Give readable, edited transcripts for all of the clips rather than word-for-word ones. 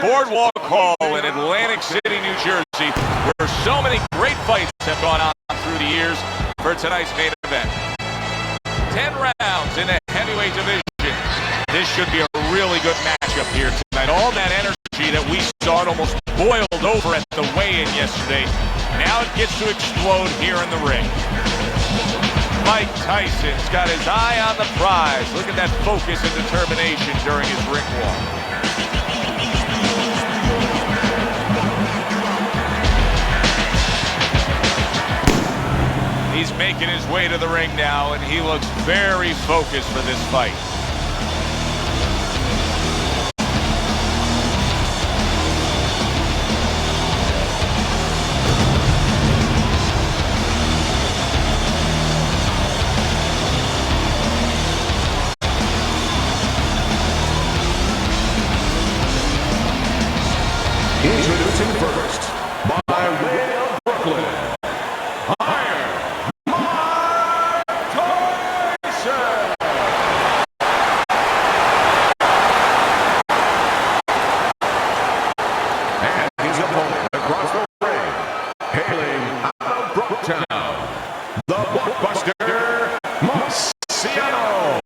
Boardwalk Hall in Atlantic City, New Jersey, where so many great fights have gone on through the years for tonight's main event. 10 rounds in the heavyweight division. This should be a really good matchup here tonight. All that energy that we saw, it almost boiled over at the weigh-in yesterday. Now it gets to explode here in the ring. Mike Tyson's got his eye on the prize. Look at that focus and determination during his ring walk. He's making his way to the ring now, and he looks very focused for this fight. Introducing first, by way of Brooklyn, Iron Mike Tyson. And his opponent across the ring, hailing out of Brooktown, the Blockbuster Marciano.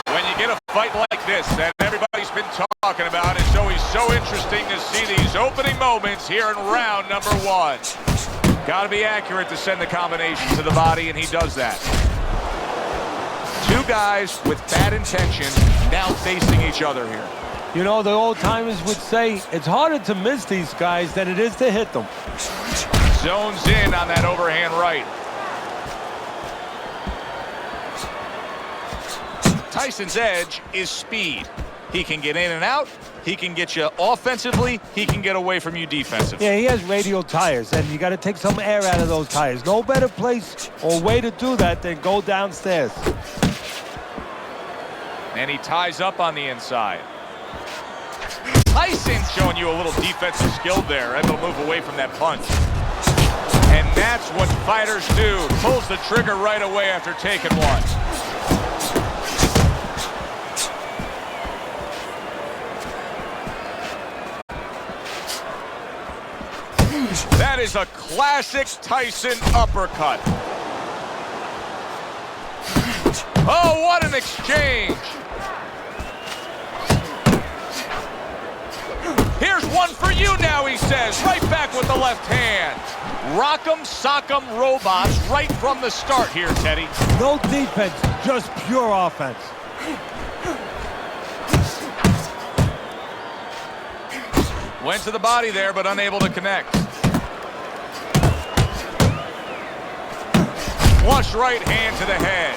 When you get a fight like this that everybody's been talking about, it's always so interesting to see these opening moments here in round number one. Got to be accurate to send the combination to the body, and he does that. Two guys with bad intentions now facing each other here. You know, the old-timers would say it's harder to miss these guys than it is to hit them. Zones in on that overhand right. Tyson's edge is speed. He can get in and out. He can get you offensively. He can get away from you defensively. Yeah, he has radial tires, and you got to take some air out of those tires. No better place or way to do that than go downstairs. And he ties up on the inside. Tyson's showing you a little defensive skill there, able to move away from that punch. And that's what fighters do. Pulls the trigger right away after taking one. That is a classic Tyson uppercut. Oh, what an exchange. Here's one for you now, he says. Right back with the left hand. Rock'em, sock'em robots right from the start here, Teddy. No defense, just pure offense. Went to the body there, but unable to connect. Flush right hand to the head.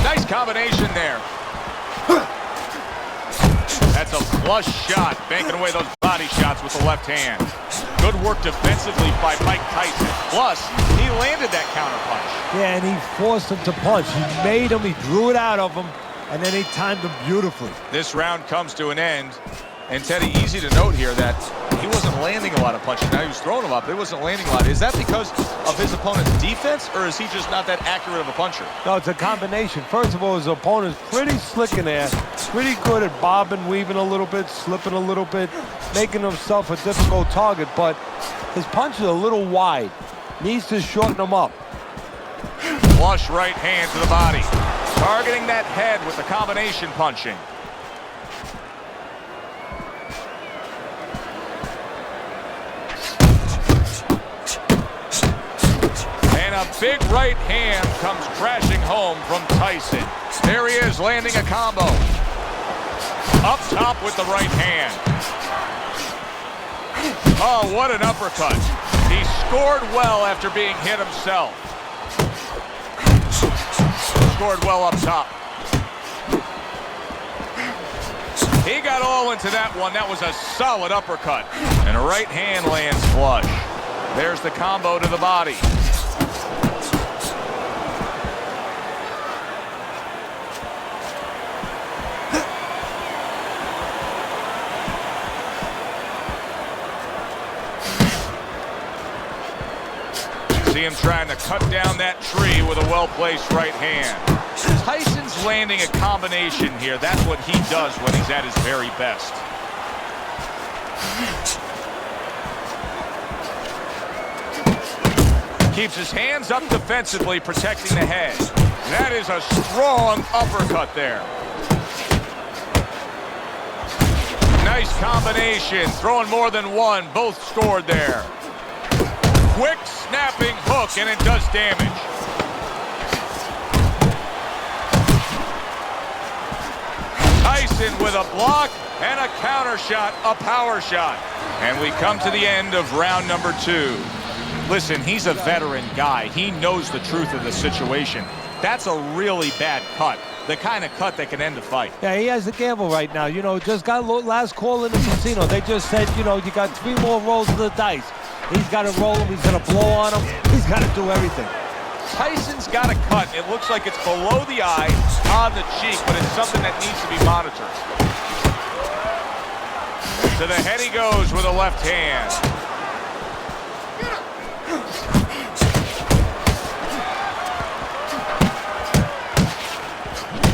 Nice combination there. That's a flush shot, banking away those body shots with the left hand. Good work defensively by Mike Tyson. Plus, he landed that counter punch. Yeah, and he forced him to punch. He made him, he drew it out of him, and then he timed him beautifully. This round comes to an end. And Teddy, easy to note here that he wasn't landing a lot of punches. Now he was throwing them up, but he wasn't landing a lot. Is that because of his opponent's defense, or is he just not that accurate of a puncher? No, it's a combination. First of all, his opponent's pretty slick in there, pretty good at bobbing, weaving a little bit, slipping a little bit, making himself a difficult target, but his punch is a little wide. Needs to shorten them up. Flush right hand to the body. Targeting that head with the combination punching. A big right hand comes crashing home from Tyson. There he is, landing a combo. Up top with the right hand. Oh, what an uppercut. He scored well after being hit himself. Scored well up top. He got all into that one. That was a solid uppercut. And a right hand lands flush. There's the combo to the body. Seeing him trying to cut down that tree with a well-placed right hand. Tyson's landing a combination here. That's what he does when he's at his very best. Keeps his hands up defensively, protecting the head. That is a strong uppercut there. Nice combination, throwing more than one. Both scored there. Quick snapping hook, and it does damage. Tyson with a block and a counter shot, a power shot. And we come to the end of round number 2. Listen, he's a veteran guy. He knows the truth of the situation. That's a really bad cut. The kind of cut that can end a fight. Yeah, he has a gamble right now. You know, just got last call in the casino. They just said, you know, you got 3 more rolls of the dice. He's got to roll him. He's going to blow on him. He's got to do everything. Tyson's got a cut. It looks like it's below the eye, on the cheek, but it's something that needs to be monitored. To the head he goes with a left hand.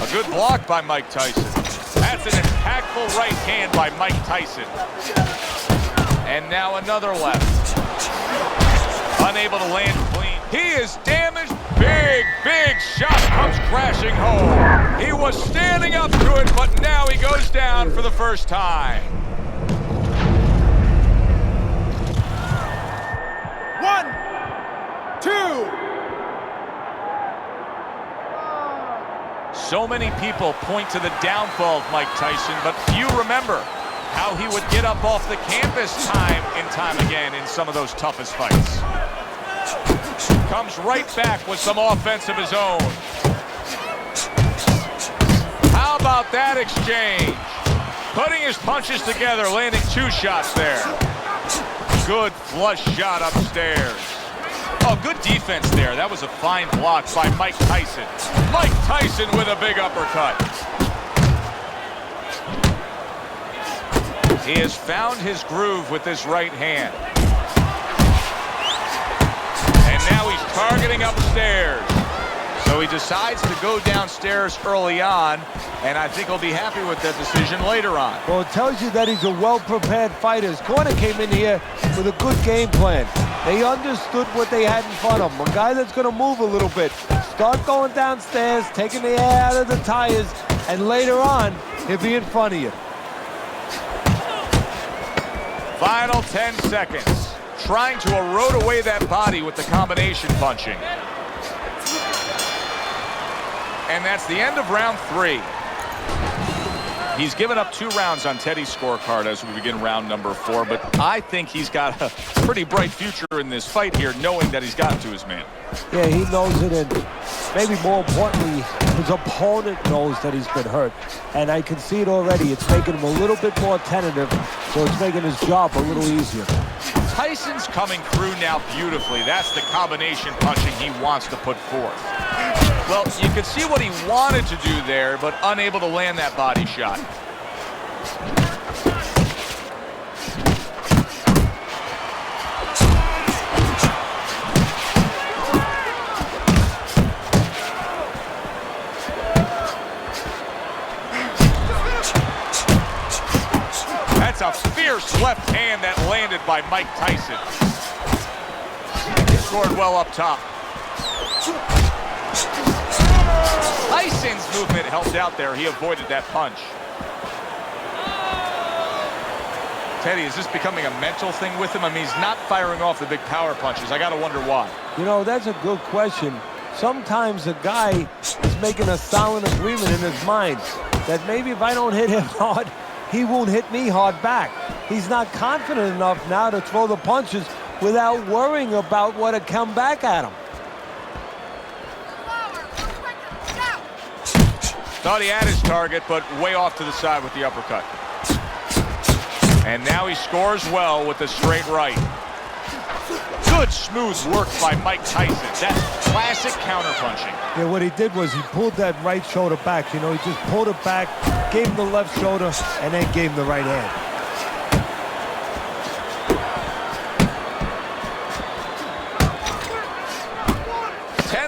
A good block by Mike Tyson. That's an impactful right hand by Mike Tyson. And now another left. Unable to land clean. He is damaged. Big shot comes crashing home. He was standing up to it, but now he goes down for the first time. 1, 2. So many people point to the downfall of Mike Tyson, but few remember how he would get up off the canvas time and time again in some of those toughest fights. Comes right back with some offense of his own. How about that exchange? Putting his punches together, landing 2 shots there. Good flush shot upstairs. Oh, good defense there. That was a fine block by Mike Tyson. Mike Tyson with a big uppercut. He has found his groove with this right hand. And now he's targeting upstairs. So he decides to go downstairs early on, and I think he'll be happy with that decision later on. Well, it tells you that he's a well-prepared fighter. His corner came in here with a good game plan. They understood what they had in front of him. A guy that's going to move a little bit. Start going downstairs, taking the air out of the tires, and later on, he'll be in front of you. Final 10 seconds. Trying to erode away that body with the combination punching. And that's the end of round 3. He's given up 2 rounds on Teddy's scorecard as we begin round number 4, but I think he's got a pretty bright future in this fight here, knowing that he's gotten to his man. Yeah, he knows it, and maybe more importantly, his opponent knows that he's been hurt. And I can see it already. It's making him a little bit more tentative, so it's making his job a little easier. Tyson's coming through now beautifully. That's the combination punching he wants to put forth. Well, you could see what he wanted to do there, but unable to land that body shot. That's a fierce left hand that landed by Mike Tyson. He scored well up top. Tyson's movement helped out there. He avoided that punch. Teddy, is this becoming a mental thing with him? I mean, he's not firing off the big power punches. I got to wonder why. You know, that's a good question. Sometimes a guy is making a silent agreement in his mind that maybe if I don't hit him hard, he won't hit me hard back. He's not confident enough now to throw the punches without worrying about what would come back at him. Thought he had his target, but way off to the side with the uppercut. And now he scores well with the straight right. Good smooth work by Mike Tyson. That's classic counterpunching. Yeah, what he did was he pulled that right shoulder back. You know, he just pulled it back, gave him the left shoulder, and then gave him the right hand.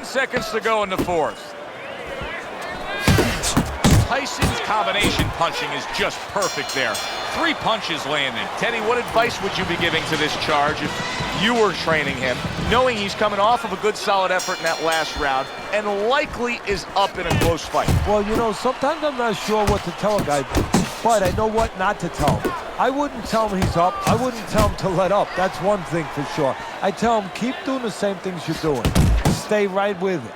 seconds to go in the fourth. Tyson's combination punching is just perfect there. 3 punches landing. Teddy, what advice would you be giving to this charge if you were training him, knowing he's coming off of a good solid effort in that last round and likely is up in a close fight? Well, you know, sometimes I'm not sure what to tell a guy, but I know what not to tell him. I wouldn't tell him he's up. I wouldn't tell him to let up. That's one thing for sure. I tell him, keep doing the same things you're doing. Stay right with it.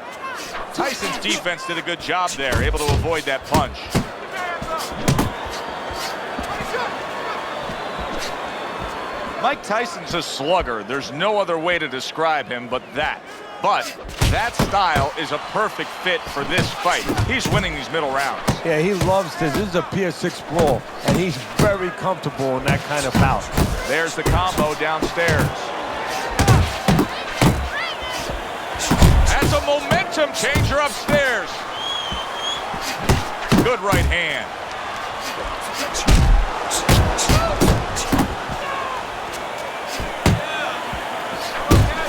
Tyson's defense did a good job there, able to avoid that punch. Mike Tyson's a slugger. There's no other way to describe him but that. But that style is a perfect fit for this fight. He's winning these middle rounds. Yeah, he loves this. This is a Pier 6 brawl, and he's very comfortable in that kind of bout. There's the combo downstairs. That's a momentum changer upstairs. Good right hand.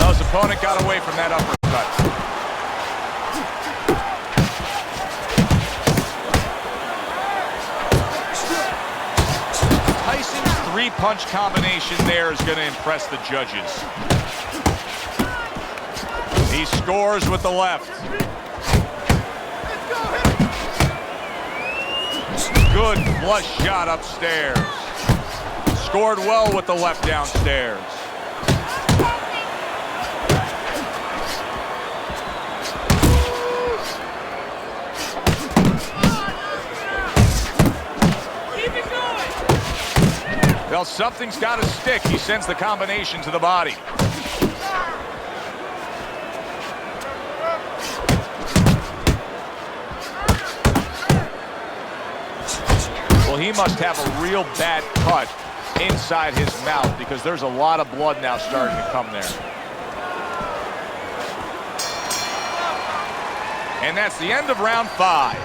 His opponent got away from that uppercut. Tyson's 3-punch combination there is going to impress the judges. He scores with the left. Good flush shot upstairs. Scored well with the left downstairs. Well, something's got to stick. He sends the combination to the body. Well, he must have a real bad cut inside his mouth because there's a lot of blood now starting to come there. And that's the end of round 5.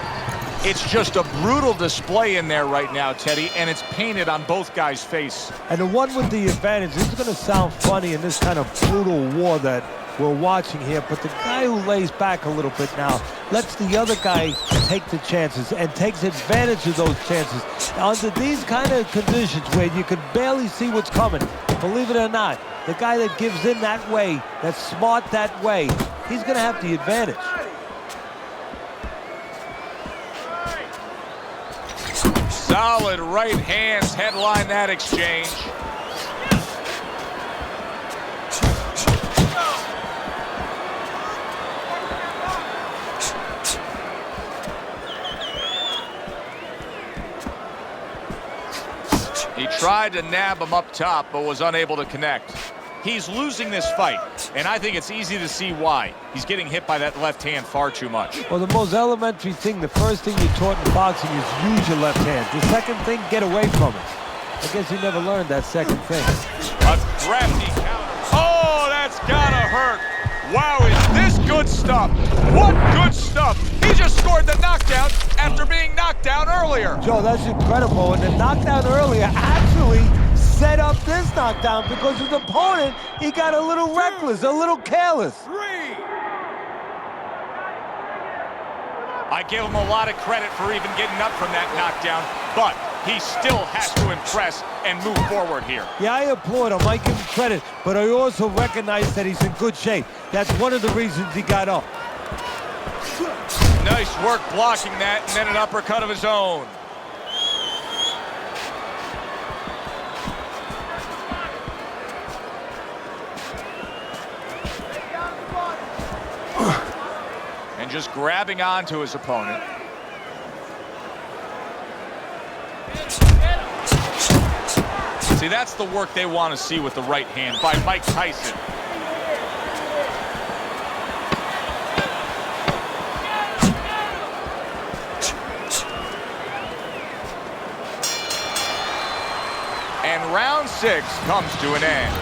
It's just a brutal display in there right now, Teddy, and it's painted on both guys' face. And the one with the advantage, this is going to sound funny in this kind of brutal war that we're watching here, but the guy who lays back a little bit now lets the other guy take the chances and takes advantage of those chances. Under these kind of conditions where you can barely see what's coming, believe it or not, the guy that gives in that way, that's smart that way, he's going to have the advantage. Solid right hands headline that exchange. He tried to nab him up top, but was unable to connect. He's losing this fight, and I think it's easy to see why. He's getting hit by that left hand far too much. Well, the most elementary thing, the first thing you're taught in boxing is use your left hand. The second thing, get away from it. I guess he never learned that second thing. A crafty counter. Oh, that's gotta hurt. Wow, is this good stuff? What good stuff? He just scored the knockdown after being knocked down earlier. Joe, that's incredible. And the knockdown earlier actually set up this knockdown because his opponent, he got a little reckless, a little careless. 3. I give him a lot of credit for even getting up from that knockdown, but he still has to impress and move forward here. Yeah, I applaud him. I give him credit, but I also recognize that he's in good shape. That's one of the reasons he got up. Nice work blocking that, and then an uppercut of his own. And just grabbing onto his opponent. See, that's the work they want to see with the right hand by Mike Tyson. And round 6 comes to an end.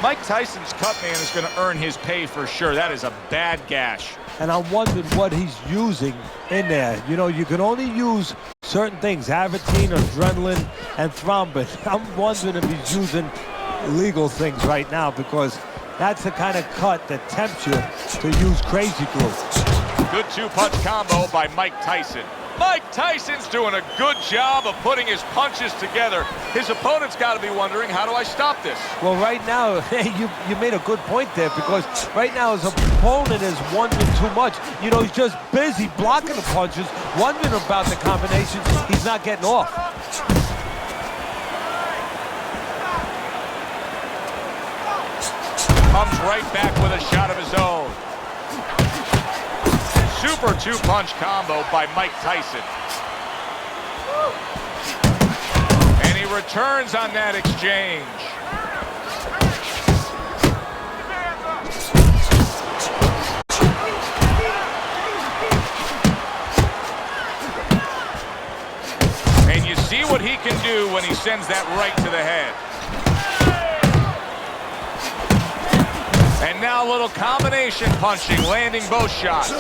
Mike Tyson's cut man is going to earn his pay for sure. That is a bad gash. And I'm wondering what he's using in there. You know, you can only use certain things, Avitine, adrenaline, and thrombin. I'm wondering if he's using illegal things right now because That's the kind of cut that tempts you to use crazy glue. Good two-punch combo by Mike Tyson. Mike Tyson's doing a good job of putting his punches together. His opponent's got to be wondering, how do I stop this? Well, right now, you made a good point there, because right now his opponent is wondering too much. You know, he's just busy blocking the punches, wondering about the combinations he's not getting off. Comes right back with a shot of his own. Super two-punch combo by Mike Tyson. And he returns on that exchange. And you see what he can do when he sends that right to the head. And now a little combination punching, landing both shots.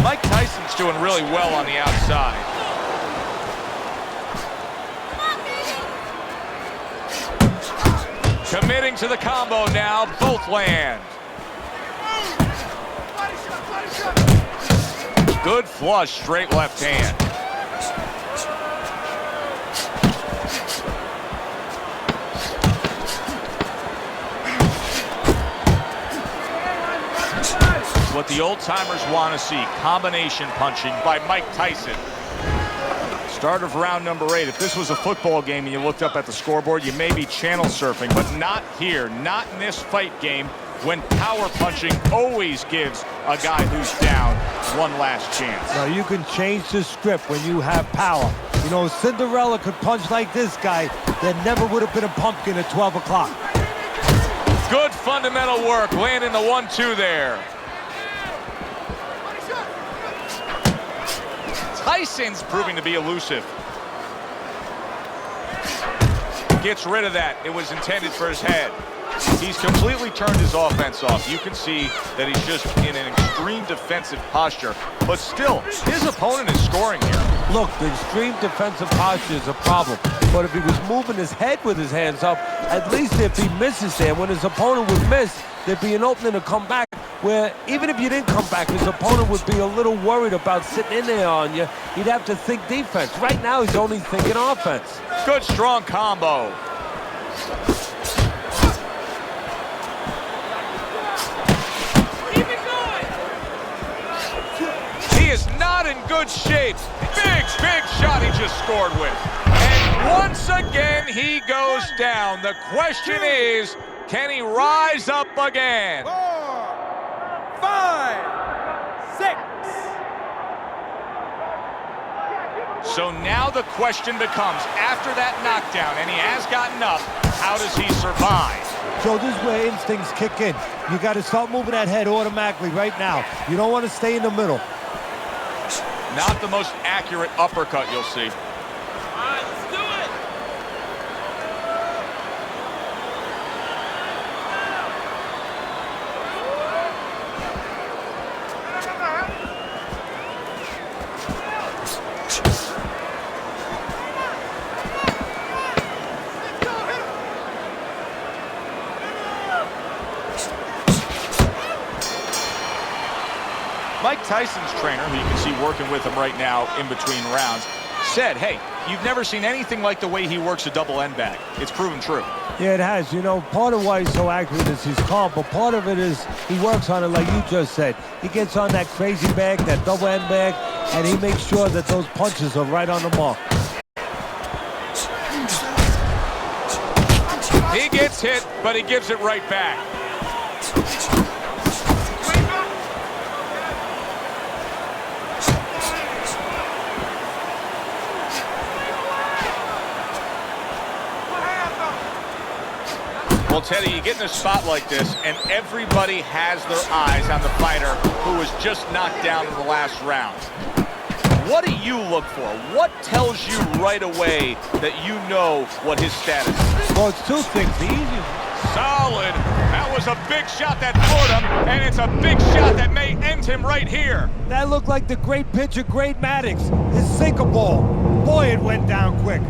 Mike Tyson's doing really well on the outside. Committing to the combo now, both land. Good flush, straight left hand. What the old-timers want to see, combination punching by Mike Tyson. Start of round number 8. If this was a football game and you looked up at the scoreboard, you may be channel surfing, but not here, not in this fight game, when power punching always gives a guy who's down one last chance. Now, you can change the script when you have power. You know, Cinderella could punch like this guy, there never would have been a pumpkin at 12 o'clock. Good fundamental work, landing the 1-2 there. Tyson's proving to be elusive. Gets rid of that. It was intended for his head. He's completely turned his offense off. You can see that he's just in an extreme defensive posture. But still, his opponent is scoring here. Look, the extreme defensive posture is a problem. But if he was moving his head with his hands up, at least if he misses there, when his opponent would miss, there'd be an opening to come back, where even if you didn't come back, his opponent would be a little worried about sitting in there on you. He'd have to think defense. Right now, he's only thinking offense. Good strong combo. He is not in good shape. Big shot he just scored with. And once again, he goes down. The question is, can he rise up again? 4, 5, 6. So now the question becomes, after that knockdown, and he has gotten up, how does he survive? So this is where instincts kick in. You got to start moving that head automatically right now. You don't want to stay in the middle. Not the most accurate uppercut you'll see. Mike Tyson's trainer, who you can see working with him right now in between rounds, said, hey, you've never seen anything like the way he works a double end bag. It's proven true. Yeah, it has. You know, part of why he's so accurate is his calm, but part of it is he works on it like you just said. He gets on that crazy bag, that double end bag, and he makes sure that those punches are right on the mark. He gets hit, but he gives it right back. Well, Teddy, you get in a spot like this, and everybody has their eyes on the fighter who was just knocked down in the last round. What do you look for? What tells you right away that you know what his status is? Well, it's two things. The easiest Solid That was a big shot that floored him, and it's a big shot that may end him right here. That looked like the great pitcher, Great Maddox, his sinker ball. Boy, it went down quick.